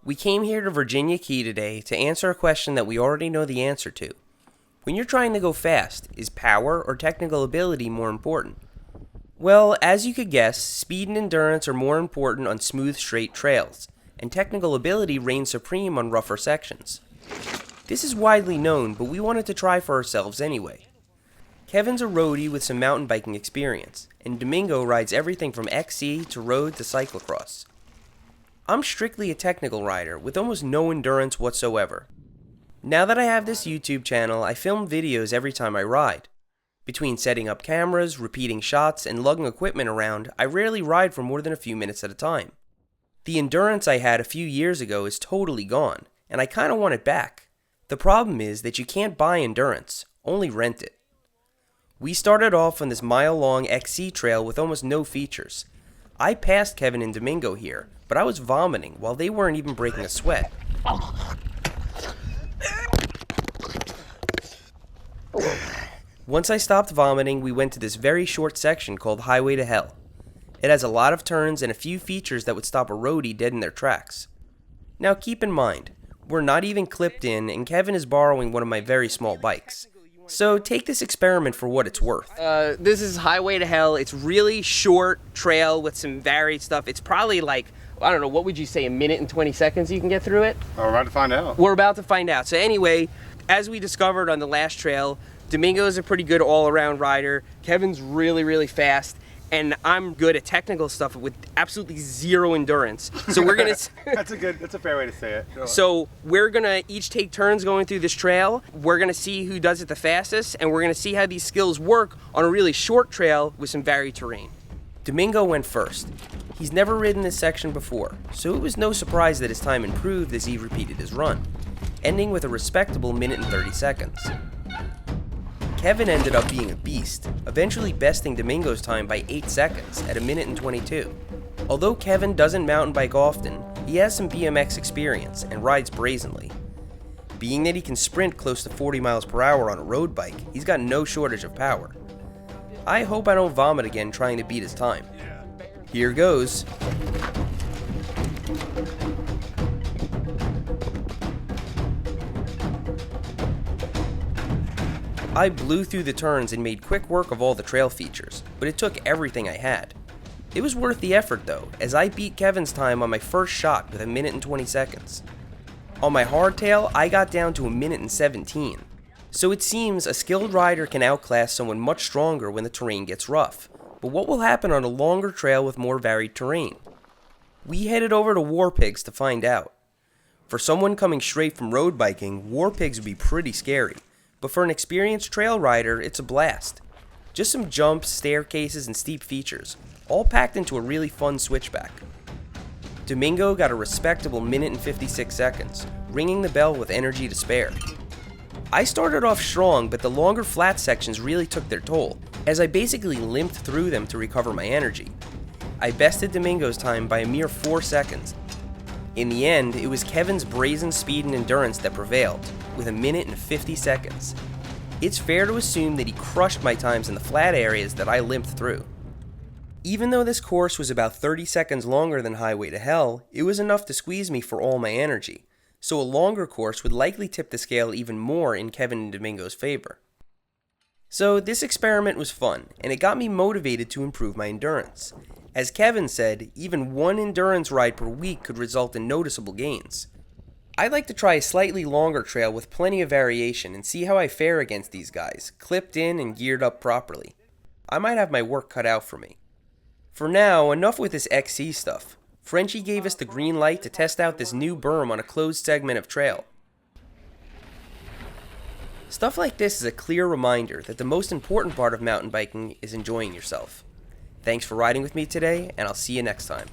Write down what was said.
We came here to Virginia Key today to answer a question that we already know the answer to. When you're trying to go fast, is power or technical ability more important? Well, as you could guess, speed and endurance are more important on smooth, straight trails, and technical ability reigns supreme on rougher sections. This is widely known, but we wanted to try for ourselves anyway. Kevin's a roadie with some mountain biking experience, and Domingo rides everything from XC to road to cyclocross. I'm strictly a technical rider with almost no endurance whatsoever. Now that I have this YouTube channel, I film videos every time I ride. Between setting up cameras, repeating shots, and lugging equipment around, I rarely ride for more than a few minutes at a time. The endurance I had a few years ago is totally gone, and I kinda want it back. The problem is that you can't buy endurance, only rent it. We started off on this mile-long XC trail with almost no features. I passed Kevin and Domingo here, but I was vomiting while they weren't even breaking a sweat. Once I stopped vomiting, we went to this very short section called Highway to Hell. It has a lot of turns and a few features that would stop a roadie dead in their tracks. Now keep in mind, we're not even clipped in and Kevin is borrowing one of my very small bikes. So take this experiment for what it's worth. This is Highway to Hell. It's really short trail with some varied stuff. It's probably like, I don't know, what would you say, 1 minute and 20 seconds you can get through it? We're about to find out. We're about to find out. So anyway, as we discovered on the last trail, Domingo is a pretty good all-around rider. Kevin's really, really fast. And I'm good at technical stuff with absolutely zero endurance. So we're gonna. That's a fair way to say it. So we're gonna each take turns going through this trail. We're gonna see who does it the fastest, and we're gonna see how these skills work on a really short trail with some varied terrain. Domingo went first. He's never ridden this section before, so it was no surprise that his time improved as he repeated his run, ending with a respectable 1:30 seconds. Kevin ended up being a beast, eventually besting Domingo's time by 8 seconds at 1:22. Although Kevin doesn't mountain bike often, he has some BMX experience and rides brazenly. Being that he can sprint close to 40 miles per hour on a road bike, he's got no shortage of power. I hope I don't vomit again trying to beat his time. Here goes. I blew through the turns and made quick work of all the trail features, but it took everything I had. It was worth the effort though, as I beat Kevin's time on my first shot with 1:20 seconds. On my hardtail, I got down to 1:17. So it seems a skilled rider can outclass someone much stronger when the terrain gets rough. But what will happen on a longer trail with more varied terrain? We headed over to War Pigs to find out. For someone coming straight from road biking, War Pigs would be pretty scary. But for an experienced trail rider, it's a blast. Just some jumps, staircases, and steep features, all packed into a really fun switchback. Domingo got a respectable 1:56 seconds, ringing the bell with energy to spare. I started off strong, but the longer flat sections really took their toll, as I basically limped through them to recover my energy. I bested Domingo's time by a mere 4 seconds. In the end, it was Kevin's brazen speed and endurance that prevailed, with 1:50 seconds. It's fair to assume that he crushed my times in the flat areas that I limped through. Even though this course was about 30 seconds longer than Highway to Hell, it was enough to squeeze me for all my energy, so a longer course would likely tip the scale even more in Kevin and Domingo's favor. So this experiment was fun, and it got me motivated to improve my endurance. As Kevin said, even one endurance ride per week could result in noticeable gains. I'd like to try a slightly longer trail with plenty of variation and see how I fare against these guys, clipped in and geared up properly. I might have my work cut out for me. For now, enough with this XC stuff. Frenchie gave us the green light to test out this new berm on a closed segment of trail. Stuff like this is a clear reminder that the most important part of mountain biking is enjoying yourself. Thanks for riding with me today, and I'll see you next time.